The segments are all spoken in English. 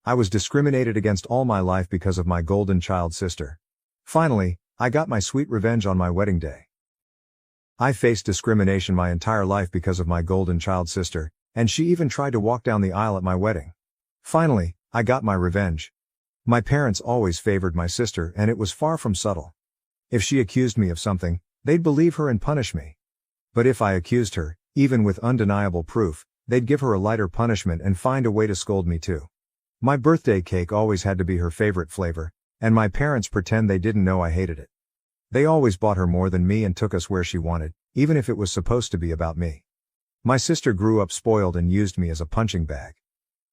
I was discriminated against all my life because of my golden child sister. Finally, I got my sweet revenge on my wedding day. I faced discrimination my entire life because of my golden child sister, and she even tried to walk down the aisle at my wedding. Finally, I got my revenge. My parents always favored my sister, and it was far from subtle. If she accused me of something, they'd believe her and punish me. But if I accused her, even with undeniable proof, they'd give her a lighter punishment and find a way to scold me too. My birthday cake always had to be her favorite flavor, and my parents pretend they didn't know I hated it. They always bought her more than me and took us where she wanted, even if it was supposed to be about me. My sister grew up spoiled and used me as a punching bag.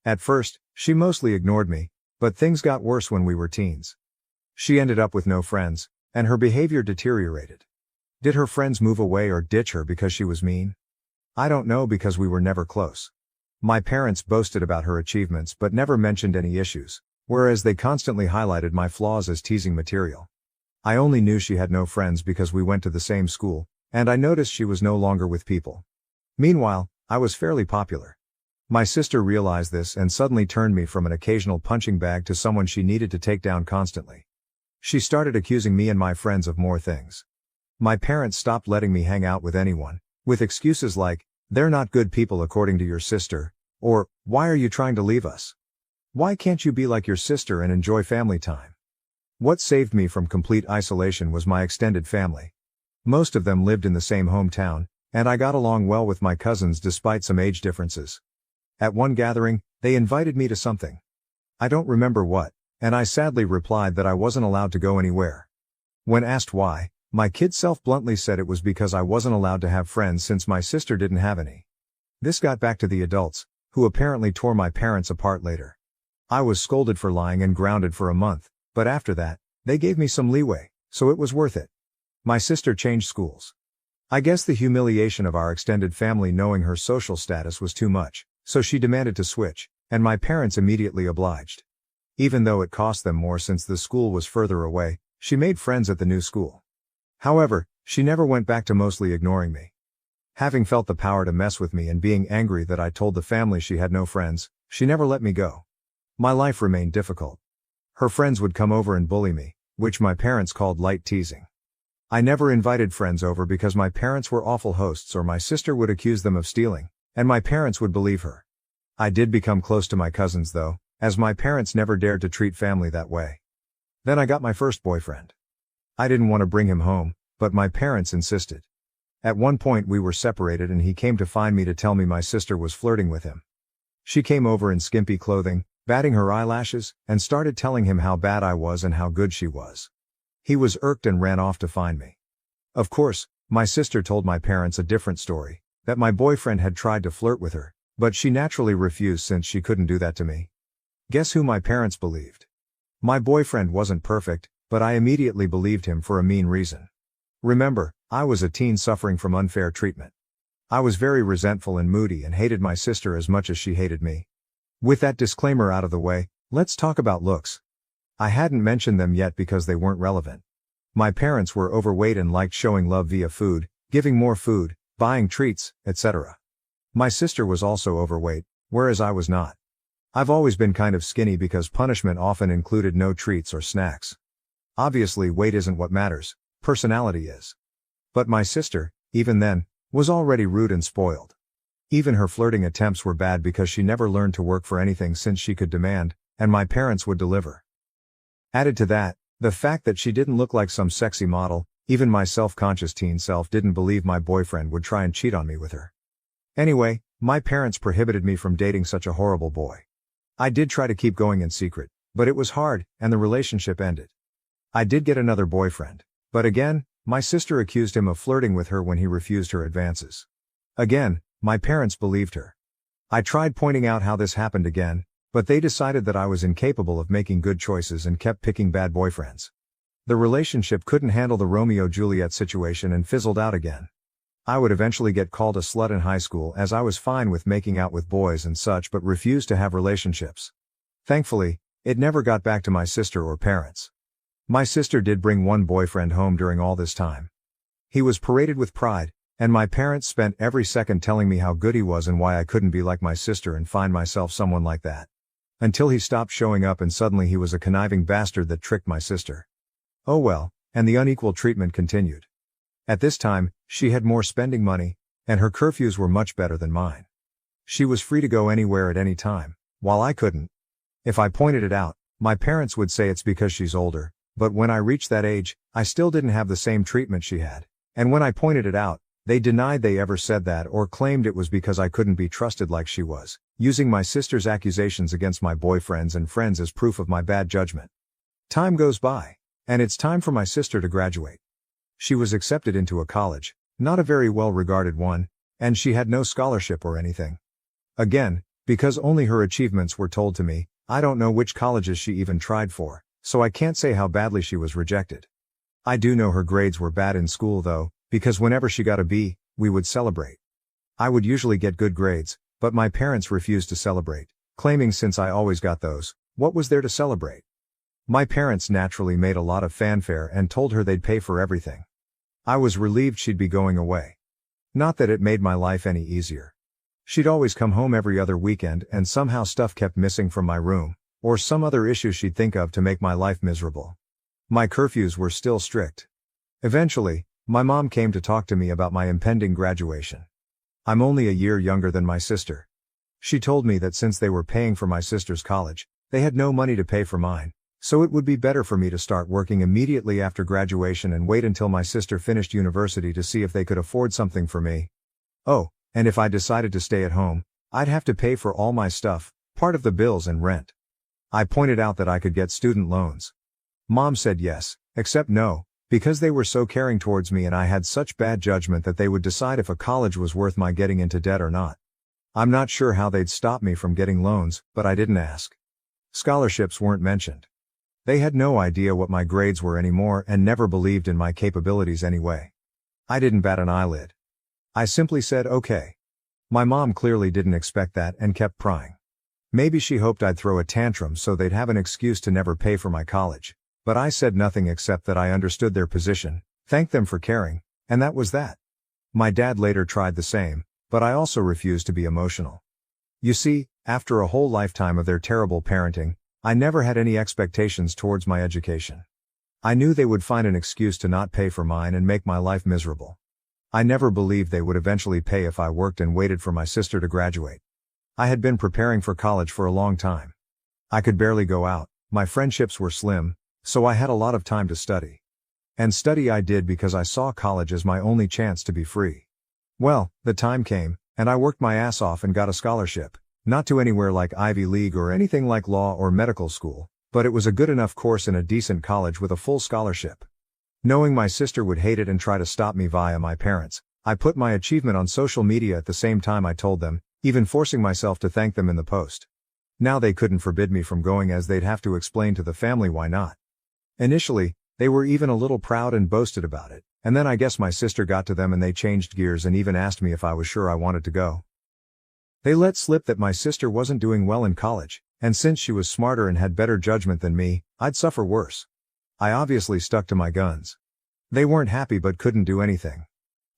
At first, she mostly ignored me, but things got worse when we were teens. She ended up with no friends, and her behavior deteriorated. Did her friends move away or ditch her because she was mean? I don't know, because we were never close. My parents boasted about her achievements but never mentioned any issues, whereas they constantly highlighted my flaws as teasing material. I only knew she had no friends because we went to the same school, and I noticed she was no longer with people. Meanwhile, I was fairly popular. My sister realized this and suddenly turned me from an occasional punching bag to someone she needed to take down constantly. She started accusing me and my friends of more things. My parents stopped letting me hang out with anyone, with excuses like, "They're not good people according to your sister," or, "Why are you trying to leave us? Why can't you be like your sister and enjoy family time?" What saved me from complete isolation was my extended family. Most of them lived in the same hometown, and I got along well with my cousins despite some age differences. At one gathering, they invited me to something. I don't remember what, and I sadly replied that I wasn't allowed to go anywhere. When asked why, my kid self bluntly said it was because I wasn't allowed to have friends since my sister didn't have any. This got back to the adults, who apparently tore my parents apart later. I was scolded for lying and grounded for a month, but after that, they gave me some leeway, so it was worth it. My sister changed schools. I guess the humiliation of our extended family knowing her social status was too much, so she demanded to switch, and my parents immediately obliged. Even though it cost them more since the school was further away, she made friends at the new school. However, she never went back to mostly ignoring me. Having felt the power to mess with me and being angry that I told the family she had no friends, she never let me go. My life remained difficult. Her friends would come over and bully me, which my parents called light teasing. I never invited friends over because my parents were awful hosts, or my sister would accuse them of stealing, and my parents would believe her. I did become close to my cousins though, as my parents never dared to treat family that way. Then I got my first boyfriend. I didn't want to bring him home, but my parents insisted. At one point we were separated and he came to find me to tell me my sister was flirting with him. She came over in skimpy clothing, batting her eyelashes, and started telling him how bad I was and how good she was. He was irked and ran off to find me. Of course, my sister told my parents a different story, that my boyfriend had tried to flirt with her, but she naturally refused since she couldn't do that to me. Guess who my parents believed? My boyfriend wasn't perfect, but I immediately believed him for a mean reason. Remember, I was a teen suffering from unfair treatment. I was very resentful and moody and hated my sister as much as she hated me. With that disclaimer out of the way, let's talk about looks. I hadn't mentioned them yet because they weren't relevant. My parents were overweight and liked showing love via food, giving more food, buying treats, etc. My sister was also overweight, whereas I was not. I've always been kind of skinny because punishment often included no treats or snacks. Obviously, weight isn't what matters, personality is. But my sister, even then, was already rude and spoiled. Even her flirting attempts were bad because she never learned to work for anything since she could demand, and my parents would deliver. Added to that, the fact that she didn't look like some sexy model, even my self-conscious teen self didn't believe my boyfriend would try and cheat on me with her. Anyway, my parents prohibited me from dating such a horrible boy. I did try to keep going in secret, but it was hard, and the relationship ended. I did get another boyfriend, but again, my sister accused him of flirting with her when he refused her advances. Again, my parents believed her. I tried pointing out how this happened again, but they decided that I was incapable of making good choices and kept picking bad boyfriends. The relationship couldn't handle the Romeo-Juliet situation and fizzled out again. I would eventually get called a slut in high school as I was fine with making out with boys and such but refused to have relationships. Thankfully, it never got back to my sister or parents. My sister did bring one boyfriend home during all this time. He was paraded with pride, and my parents spent every second telling me how good he was and why I couldn't be like my sister and find myself someone like that. Until he stopped showing up and suddenly he was a conniving bastard that tricked my sister. Oh well, and the unequal treatment continued. At this time, she had more spending money, and her curfews were much better than mine. She was free to go anywhere at any time, while I couldn't. If I pointed it out, my parents would say it's because she's older, but when I reached that age, I still didn't have the same treatment she had. And when I pointed it out, they denied they ever said that or claimed it was because I couldn't be trusted like she was, using my sister's accusations against my boyfriends and friends as proof of my bad judgment. Time goes by, and it's time for my sister to graduate. She was accepted into a college, not a very well-regarded one, and she had no scholarship or anything. Again, because only her achievements were told to me, I don't know which colleges she even tried for, so I can't say how badly she was rejected. I do know her grades were bad in school though, because whenever she got a B, we would celebrate. I would usually get good grades, but my parents refused to celebrate, claiming since I always got those, what was there to celebrate? My parents naturally made a lot of fanfare and told her they'd pay for everything. I was relieved she'd be going away. Not that it made my life any easier. She'd always come home every other weekend and somehow stuff kept missing from my room, or some other issue she'd think of to make my life miserable. My curfews were still strict. Eventually, my mom came to talk to me about my impending graduation. I'm only a year younger than my sister. She told me that since they were paying for my sister's college, they had no money to pay for mine, so it would be better for me to start working immediately after graduation and wait until my sister finished university to see if they could afford something for me. Oh, and if I decided to stay at home, I'd have to pay for all my stuff, part of the bills and rent. I pointed out that I could get student loans. Mom said yes, except no, because they were so caring towards me and I had such bad judgment that they would decide if a college was worth my getting into debt or not. I'm not sure how they'd stop me from getting loans, but I didn't ask. Scholarships weren't mentioned. They had no idea what my grades were anymore and never believed in my capabilities anyway. I didn't bat an eyelid. I simply said okay. My mom clearly didn't expect that and kept prying. Maybe she hoped I'd throw a tantrum so they'd have an excuse to never pay for my college, but I said nothing except that I understood their position, thanked them for caring, and that was that. My dad later tried the same, but I also refused to be emotional. You see, after a whole lifetime of their terrible parenting, I never had any expectations towards my education. I knew they would find an excuse to not pay for mine and make my life miserable. I never believed they would eventually pay if I worked and waited for my sister to graduate. I had been preparing for college for a long time. I could barely go out, my friendships were slim, so I had a lot of time to study. And study I did because I saw college as my only chance to be free. Well, the time came, and I worked my ass off and got a scholarship. Not to anywhere like Ivy League or anything like law or medical school, but it was a good enough course in a decent college with a full scholarship. Knowing my sister would hate it and try to stop me via my parents, I put my achievement on social media at the same time I told them, even forcing myself to thank them in the post. Now they couldn't forbid me from going as they'd have to explain to the family why not. Initially, they were even a little proud and boasted about it, and then I guess my sister got to them and they changed gears and even asked me if I was sure I wanted to go. They let slip that my sister wasn't doing well in college, and since she was smarter and had better judgment than me, I'd suffer worse. I obviously stuck to my guns. They weren't happy but couldn't do anything.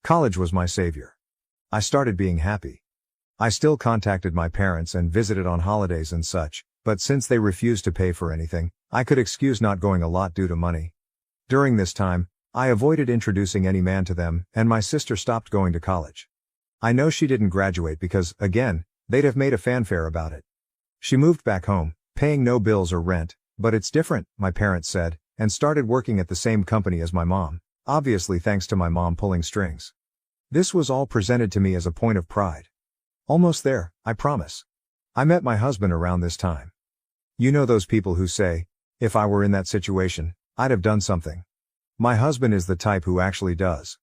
College was my savior. I started being happy. I still contacted my parents and visited on holidays and such, but since they refused to pay for anything, I could excuse not going a lot due to money. During this time, I avoided introducing any man to them, and my sister stopped going to college. I know she didn't graduate because, again, they'd have made a fanfare about it. She moved back home, paying no bills or rent, but it's different, my parents said, and started working at the same company as my mom, obviously thanks to my mom pulling strings. This was all presented to me as a point of pride. Almost there, I promise. I met my husband around this time. You know those people who say, if I were in that situation, I'd have done something. My husband is the type who actually does.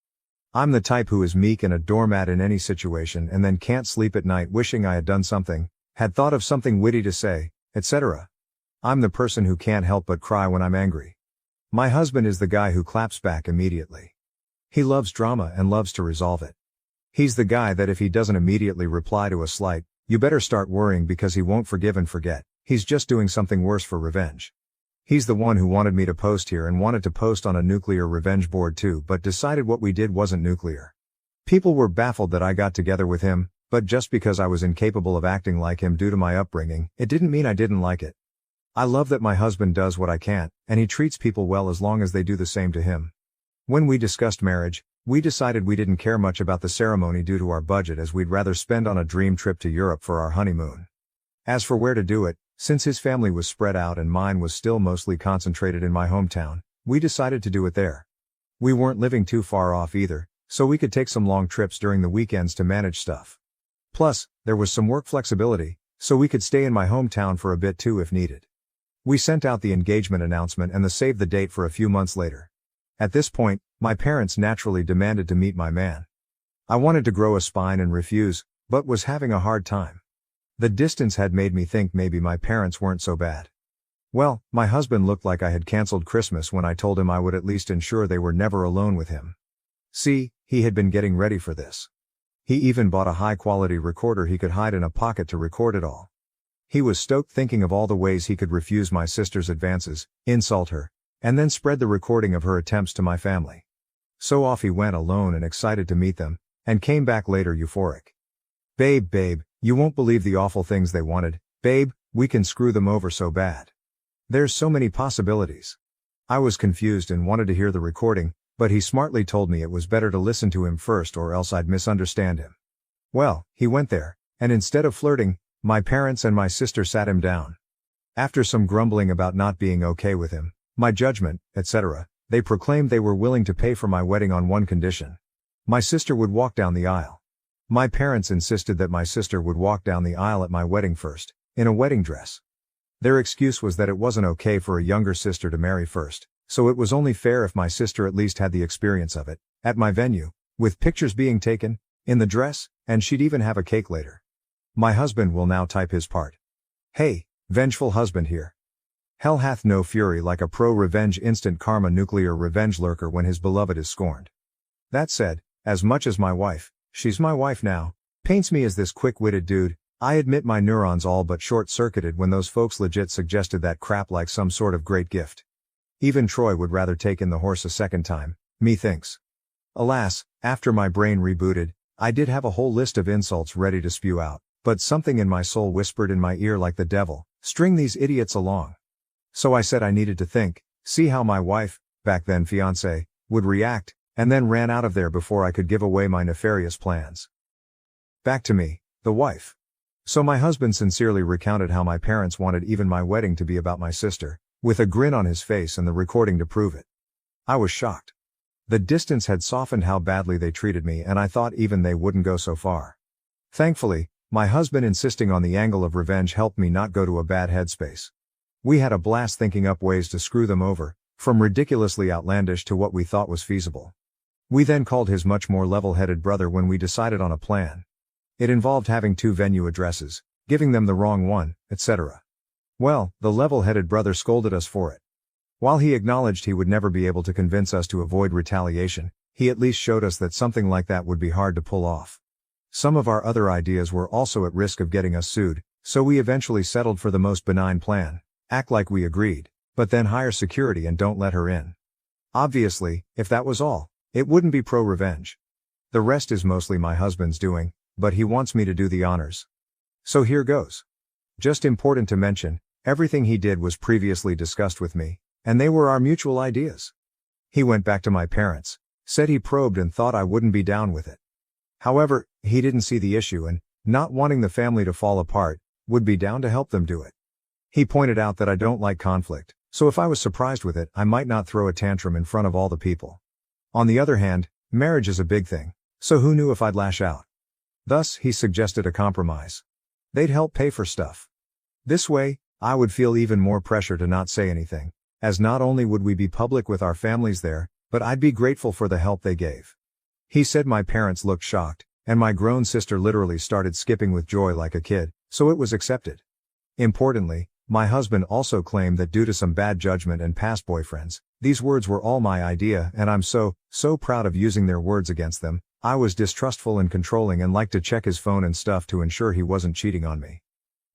I'm the type who is meek and a doormat in any situation and then can't sleep at night wishing I had done something, had thought of something witty to say, etc. I'm the person who can't help but cry when I'm angry. My husband is the guy who claps back immediately. He loves drama and loves to resolve it. He's the guy that if he doesn't immediately reply to a slight, you better start worrying because he won't forgive and forget, he's just doing something worse for revenge. He's the one who wanted me to post here and wanted to post on a nuclear revenge board too but decided what we did wasn't nuclear. People were baffled that I got together with him, But just because I was incapable of acting like him due to my upbringing, it didn't mean I didn't like it. I love that my husband does what I can't, and he treats people well as long as they do the same to him. When we discussed marriage, we decided we didn't care much about the ceremony due to our budget, as we'd rather spend on a dream trip to Europe for our honeymoon. As for where to do it, since his family was spread out and mine was still mostly concentrated in my hometown, we decided to do it there. We weren't living too far off either, so we could take some long trips during the weekends to manage stuff. Plus, there was some work flexibility, so we could stay in my hometown for a bit too if needed. We sent out the engagement announcement and the save the date for a few months later. At this point, my parents naturally demanded to meet my man. I wanted to grow a spine and refuse, but was having a hard time. The distance had made me think maybe my parents weren't so bad. Well, my husband looked like I had canceled Christmas when I told him I would at least ensure they were never alone with him. See, he had been getting ready for this. He even bought a high-quality recorder he could hide in a pocket to record it all. He was stoked thinking of all the ways he could refuse my sister's advances, insult her, and then spread the recording of her attempts to my family. So off he went alone and excited to meet them, and came back later euphoric. Babe, you won't believe the awful things they wanted. Babe, we can screw them over so bad. There's so many possibilities. I was confused and wanted to hear the recording, but he smartly told me it was better to listen to him first or else I'd misunderstand him. Well, he went there, and instead of flirting, my parents and my sister sat him down. After some grumbling about not being okay with him, my judgment, etc., they proclaimed they were willing to pay for my wedding on one condition. My sister would walk down the aisle. My parents insisted that my sister would walk down the aisle at my wedding first, in a wedding dress. Their excuse was that it wasn't okay for a younger sister to marry first, so it was only fair if my sister at least had the experience of it, at my venue, with pictures being taken, in the dress, and she'd even have a cake later. My husband will now type his part. Hey, vengeful husband here. Hell hath no fury like a pro-revenge instant karma nuclear revenge lurker when his beloved is scorned. That said, as much as my wife, she's my wife now, paints me as this quick-witted dude, I admit my neurons all but short-circuited when those folks legit suggested that crap like some sort of great gift. Even Troy would rather take in the horse a second time, methinks. Alas, after my brain rebooted, I did have a whole list of insults ready to spew out, but something in my soul whispered in my ear like the devil, string these idiots along. So I said I needed to think, see how my wife, back then fiancée, would react, and then ran out of there before I could give away my nefarious plans. Back to me, the wife. So my husband sincerely recounted how my parents wanted even my wedding to be about my sister, with a grin on his face and the recording to prove it. I was shocked. The distance had softened how badly they treated me, and I thought even they wouldn't go so far. Thankfully, my husband insisting on the angle of revenge helped me not go to a bad headspace. We had a blast thinking up ways to screw them over, from ridiculously outlandish to what we thought was feasible. We then called his much more level-headed brother when we decided on a plan. It involved having 2 venue addresses, giving them the wrong one, etc. Well, the level-headed brother scolded us for it. While he acknowledged he would never be able to convince us to avoid retaliation, he at least showed us that something like that would be hard to pull off. Some of our other ideas were also at risk of getting us sued, so we eventually settled for the most benign plan. Act like we agreed, but then hire security and don't let her in. Obviously, if that was all, it wouldn't be pro-revenge. The rest is mostly my husband's doing, but he wants me to do the honors. So here goes. Just important to mention, everything he did was previously discussed with me, and they were our mutual ideas. He went back to my parents, said he probed and thought I wouldn't be down with it. However, he didn't see the issue and, not wanting the family to fall apart, would be down to help them do it. He pointed out that I don't like conflict, so if I was surprised with it, I might not throw a tantrum in front of all the people. On the other hand, marriage is a big thing, so who knew if I'd lash out? Thus, he suggested a compromise. They'd help pay for stuff. This way, I would feel even more pressure to not say anything, as not only would we be public with our families there, but I'd be grateful for the help they gave. He said my parents looked shocked, and my grown sister literally started skipping with joy like a kid, so it was accepted. Importantly, my husband also claimed that due to some bad judgment and past boyfriends, these words were all my idea, and I'm so proud of using their words against them. I was distrustful and controlling and liked to check his phone and stuff to ensure he wasn't cheating on me.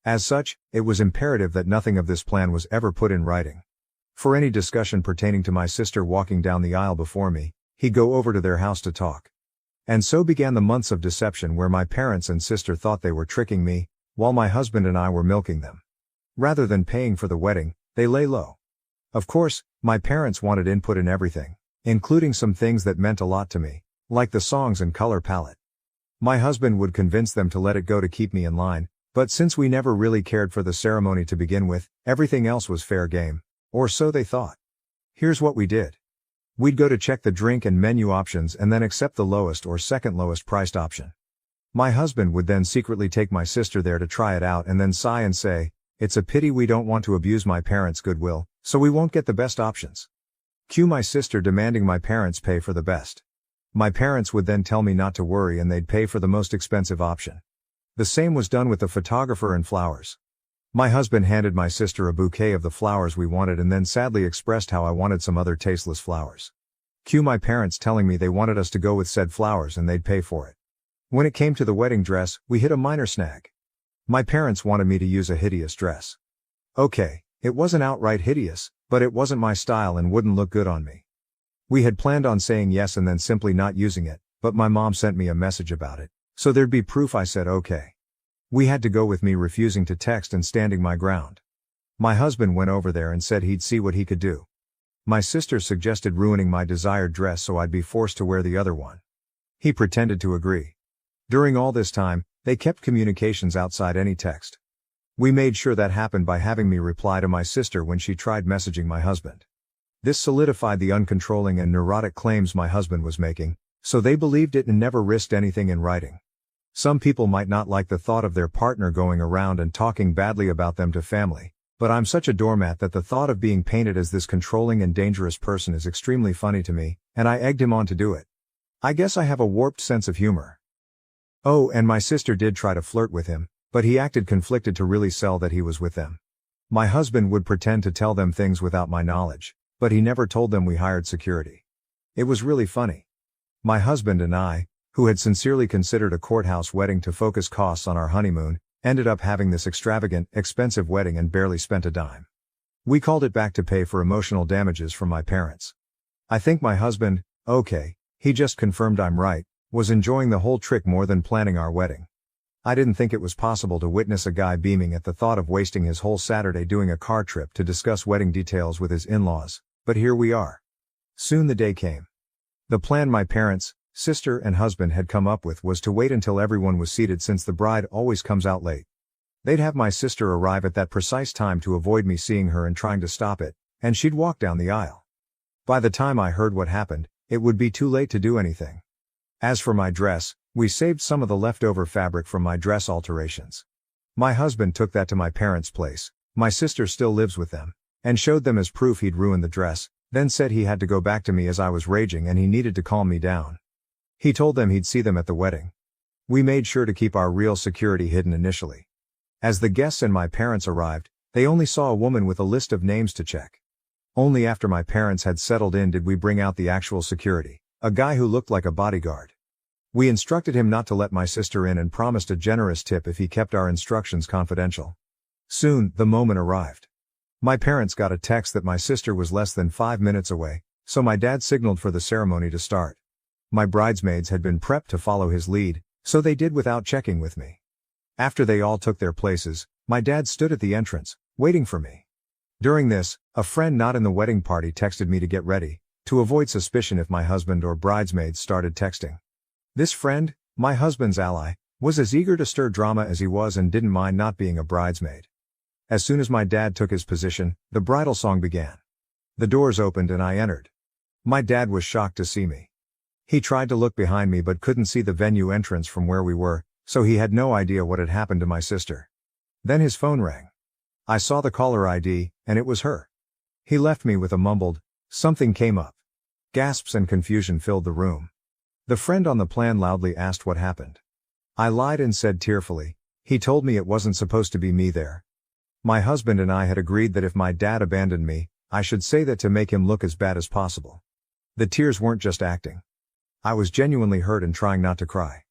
As such, it was imperative that nothing of this plan was ever put in writing. For any discussion pertaining to my sister walking down the aisle before me, he'd go over to their house to talk. And so began the months of deception where my parents and sister thought they were tricking me, while my husband and I were milking them. Rather than paying for the wedding, they lay low. Of course, my parents wanted input in everything, including some things that meant a lot to me, like the songs and color palette. My husband would convince them to let it go to keep me in line, but since we never really cared for the ceremony to begin with, everything else was fair game, or so they thought. Here's what we did. We'd go to check the drink and menu options and then accept the lowest or second lowest priced option. My husband would then secretly take my sister there to try it out and then sigh and say, "It's a pity we don't want to abuse my parents' goodwill, so we won't get the best options." Cue my sister demanding my parents pay for the best. My parents would then tell me not to worry and they'd pay for the most expensive option. The same was done with the photographer and flowers. My husband handed my sister a bouquet of the flowers we wanted and then sadly expressed how I wanted some other tasteless flowers. Cue my parents telling me they wanted us to go with said flowers and they'd pay for it. When it came to the wedding dress, we hit a minor snag. My parents wanted me to use a hideous dress. Okay, it wasn't outright hideous, but it wasn't my style and wouldn't look good on me. We had planned on saying yes and then simply not using it, but my mom sent me a message about it, so there'd be proof I said okay. We had to go with me refusing to text and standing my ground. My husband went over there and said he'd see what he could do. My sister suggested ruining my desired dress so I'd be forced to wear the other one. He pretended to agree. During all this time, they kept communications outside any text. We made sure that happened by having me reply to my sister when she tried messaging my husband. This solidified the uncontrolling and neurotic claims my husband was making, so they believed it and never risked anything in writing. Some people might not like the thought of their partner going around and talking badly about them to family, but I'm such a doormat that the thought of being painted as this controlling and dangerous person is extremely funny to me, and I egged him on to do it. I guess I have a warped sense of humor. Oh, and my sister did try to flirt with him, but he acted conflicted to really sell that he was with them. My husband would pretend to tell them things without my knowledge, but he never told them we hired security. It was really funny. My husband and I, who had sincerely considered a courthouse wedding to focus costs on our honeymoon, ended up having this extravagant, expensive wedding and barely spent a dime. We called it back to pay for emotional damages from my parents. I think my husband, okay, he just confirmed I'm right, was enjoying the whole trick more than planning our wedding. I didn't think it was possible to witness a guy beaming at the thought of wasting his whole Saturday doing a car trip to discuss wedding details with his in-laws, but here we are. Soon the day came. The plan my parents, sister and husband had come up with was to wait until everyone was seated since the bride always comes out late. They'd have my sister arrive at that precise time to avoid me seeing her and trying to stop it, and she'd walk down the aisle. By the time I heard what happened, it would be too late to do anything. As for my dress, we saved some of the leftover fabric from my dress alterations. My husband took that to my parents' place, my sister still lives with them, and showed them as proof he'd ruined the dress, then said he had to go back to me as I was raging and he needed to calm me down. He told them he'd see them at the wedding. We made sure to keep our real security hidden initially. As the guests and my parents arrived, they only saw a woman with a list of names to check. Only after my parents had settled in did we bring out the actual security, a guy who looked like a bodyguard. We instructed him not to let my sister in and promised a generous tip if he kept our instructions confidential. Soon, the moment arrived. My parents got a text that my sister was less than 5 minutes away, so my dad signaled for the ceremony to start. My bridesmaids had been prepped to follow his lead, so they did without checking with me. After they all took their places, my dad stood at the entrance, waiting for me. During this, a friend not in the wedding party texted me to get ready, to avoid suspicion if my husband or bridesmaids started texting. This friend, my husband's ally, was as eager to stir drama as he was and didn't mind not being a bridesmaid. As soon as my dad took his position, the bridal song began. The doors opened and I entered. My dad was shocked to see me. He tried to look behind me but couldn't see the venue entrance from where we were, so he had no idea what had happened to my sister. Then his phone rang. I saw the caller ID, and it was her. He left me with a mumbled, "Something came up." Gasps and confusion filled the room. The friend on the plan loudly asked what happened. I lied and said tearfully, "He told me it wasn't supposed to be me there." My husband and I had agreed that if my dad abandoned me, I should say that to make him look as bad as possible. The tears weren't just acting. I was genuinely hurt and trying not to cry.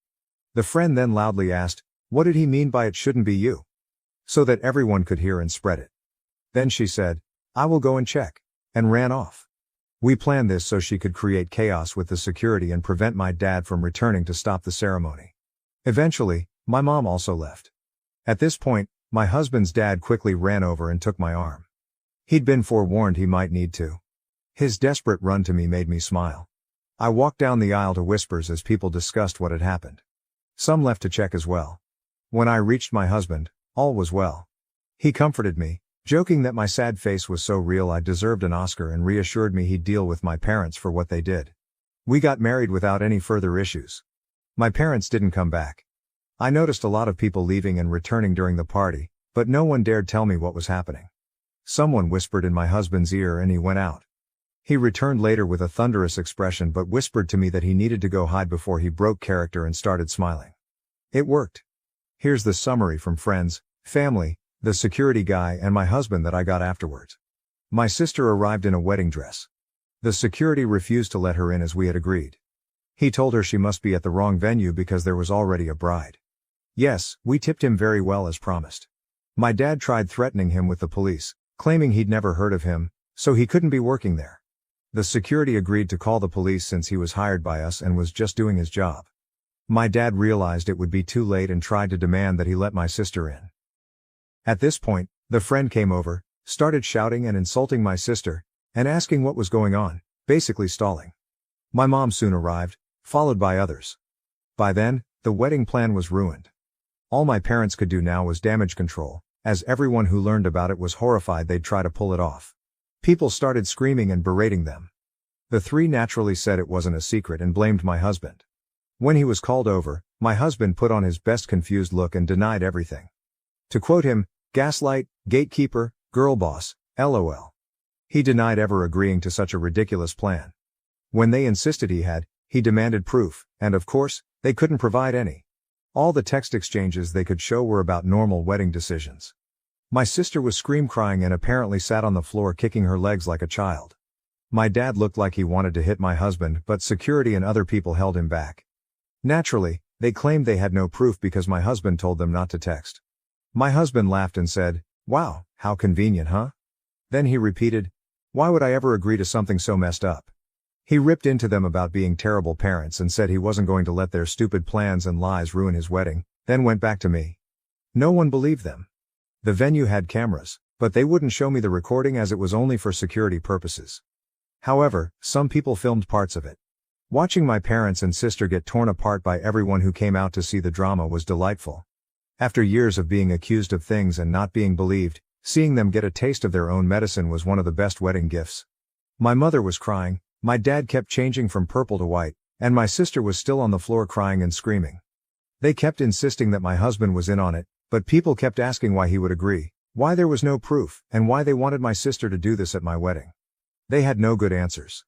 The friend then loudly asked, "What did he mean by it shouldn't be you?" So that everyone could hear and spread it. Then she said, "I will go and check," and ran off. We planned this so she could create chaos with the security and prevent my dad from returning to stop the ceremony. Eventually, my mom also left. At this point, my husband's dad quickly ran over and took my arm. He'd been forewarned he might need to. His desperate run to me made me smile. I walked down the aisle to whispers as people discussed what had happened. Some left to check as well. When I reached my husband, all was well. He comforted me, joking that my sad face was so real I deserved an Oscar, and reassured me he'd deal with my parents for what they did. We got married without any further issues. My parents didn't come back. I noticed a lot of people leaving and returning during the party, but no one dared tell me what was happening. Someone whispered in my husband's ear and he went out. He returned later with a thunderous expression but whispered to me that he needed to go hide before he broke character and started smiling. It worked. Here's the summary from friends, family, the security guy and my husband that I got afterwards. My sister arrived in a wedding dress. The security refused to let her in as we had agreed. He told her she must be at the wrong venue because there was already a bride. Yes, we tipped him very well as promised. My dad tried threatening him with the police, claiming he'd never heard of him, so he couldn't be working there. The security agreed to call the police since he was hired by us and was just doing his job. My dad realized it would be too late and tried to demand that he let my sister in. At this point, the friend came over, started shouting and insulting my sister, and asking what was going on, basically stalling. My mom soon arrived, followed by others. By then, the wedding plan was ruined. All my parents could do now was damage control, as everyone who learned about it was horrified they'd try to pull it off. People started screaming and berating them. The three naturally said it wasn't a secret and blamed my husband. When he was called over, my husband put on his best confused look and denied everything. To quote him, "Gaslight, gatekeeper, girl boss, LOL." He denied ever agreeing to such a ridiculous plan. When they insisted he demanded proof, and of course, they couldn't provide any. All the text exchanges they could show were about normal wedding decisions. My sister was scream-crying and apparently sat on the floor kicking her legs like a child. My dad looked like he wanted to hit my husband, but security and other people held him back. Naturally, they claimed they had no proof because my husband told them not to text. My husband laughed and said, "Wow, how convenient, huh?" Then he repeated, "Why would I ever agree to something so messed up?" He ripped into them about being terrible parents and said he wasn't going to let their stupid plans and lies ruin his wedding, then went back to me. No one believed them. The venue had cameras, but they wouldn't show me the recording as it was only for security purposes. However, some people filmed parts of it. Watching my parents and sister get torn apart by everyone who came out to see the drama was delightful. After years of being accused of things and not being believed, seeing them get a taste of their own medicine was one of the best wedding gifts. My mother was crying, my dad kept changing from purple to white, and my sister was still on the floor crying and screaming. They kept insisting that my husband was in on it, but people kept asking why he would agree, why there was no proof, and why they wanted my sister to do this at my wedding. They had no good answers.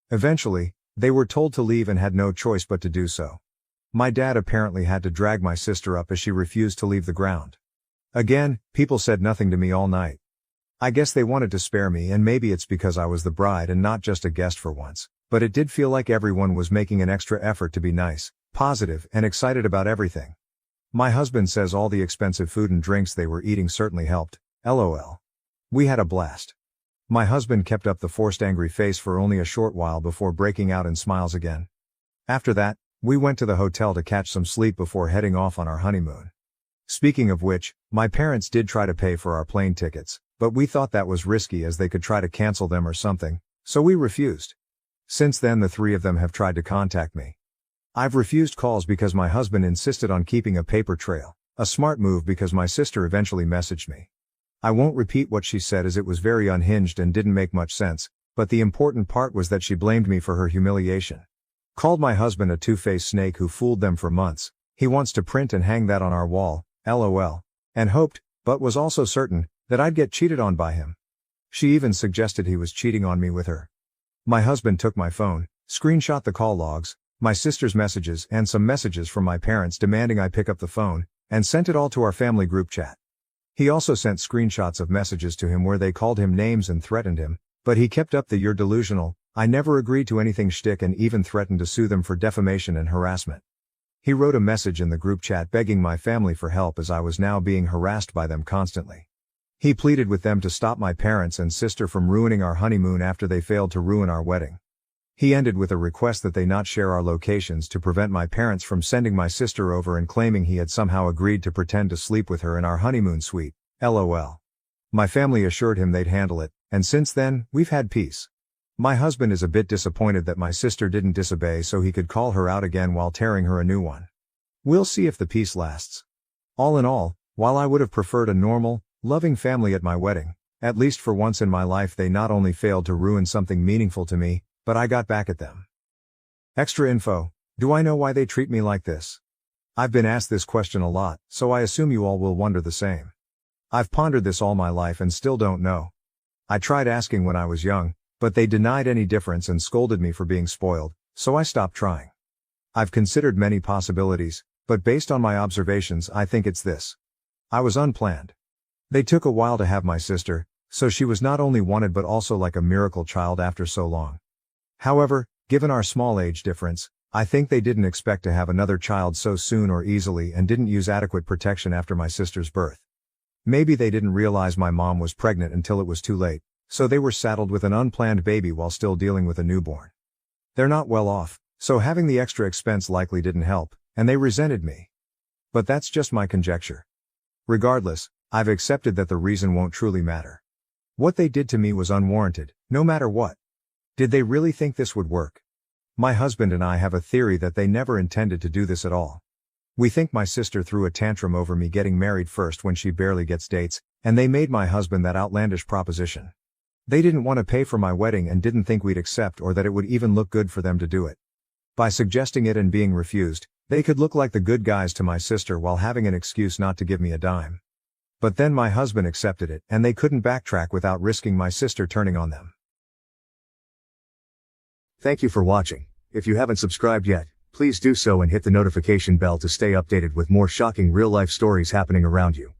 Eventually, they were told to leave and had no choice but to do so. My dad apparently had to drag my sister up as she refused to leave the ground. Again, people said nothing to me all night. I guess they wanted to spare me, and maybe it's because I was the bride and not just a guest for once, but it did feel like everyone was making an extra effort to be nice, positive, and excited about everything. My husband says all the expensive food and drinks they were eating certainly helped, LOL. We had a blast. My husband kept up the forced angry face for only a short while before breaking out in smiles again. After that, we went to the hotel to catch some sleep before heading off on our honeymoon. Speaking of which, my parents did try to pay for our plane tickets, but we thought that was risky as they could try to cancel them or something, so we refused. Since then the three of them have tried to contact me. I've refused calls because my husband insisted on keeping a paper trail, a smart move because my sister eventually messaged me. I won't repeat what she said as it was very unhinged and didn't make much sense, but the important part was that she blamed me for her humiliation. Called my husband a two-faced snake who fooled them for months, he wants to print and hang that on our wall, LOL, and hoped, but was also certain, that I'd get cheated on by him. She even suggested he was cheating on me with her. My husband took my phone, screenshot the call logs, my sister's messages and some messages from my parents demanding I pick up the phone, and sent it all to our family group chat. He also sent screenshots of messages to him where they called him names and threatened him, but he kept up the "you're delusional, I never agreed to anything" shtick and even threatened to sue them for defamation and harassment. He wrote a message in the group chat begging my family for help as I was now being harassed by them constantly. He pleaded with them to stop my parents and sister from ruining our honeymoon after they failed to ruin our wedding. He ended with a request that they not share our locations to prevent my parents from sending my sister over and claiming he had somehow agreed to pretend to sleep with her in our honeymoon suite. LOL. My family assured him they'd handle it, and since then, we've had peace. My husband is a bit disappointed that my sister didn't disobey so he could call her out again while tearing her a new one. We'll see if the peace lasts. All in all, while I would have preferred a normal, loving family at my wedding, at least for once in my life they not only failed to ruin something meaningful to me, but I got back at them. Extra info: do I know why they treat me like this? I've been asked this question a lot, so I assume you all will wonder the same. I've pondered this all my life and still don't know. I tried asking when I was young, but they denied any difference and scolded me for being spoiled, so I stopped trying. I've considered many possibilities, but based on my observations I think it's this. I was unplanned. They took a while to have my sister, so she was not only wanted but also like a miracle child after so long. However, given our small age difference, I think they didn't expect to have another child so soon or easily and didn't use adequate protection after my sister's birth. Maybe they didn't realize my mom was pregnant until it was too late, so they were saddled with an unplanned baby while still dealing with a newborn. They're not well off, so having the extra expense likely didn't help, and they resented me. But that's just my conjecture. Regardless, I've accepted that the reason won't truly matter. What they did to me was unwarranted, no matter what. Did they really think this would work? My husband and I have a theory that they never intended to do this at all. We think my sister threw a tantrum over me getting married first when she barely gets dates, and they made my husband that outlandish proposition. They didn't want to pay for my wedding and didn't think we'd accept or that it would even look good for them to do it. By suggesting it and being refused, they could look like the good guys to my sister while having an excuse not to give me a dime. But then my husband accepted it and they couldn't backtrack without risking my sister turning on them. Thank you for watching. If you haven't subscribed yet, please do so and hit the notification bell to stay updated with more shocking real-life stories happening around you.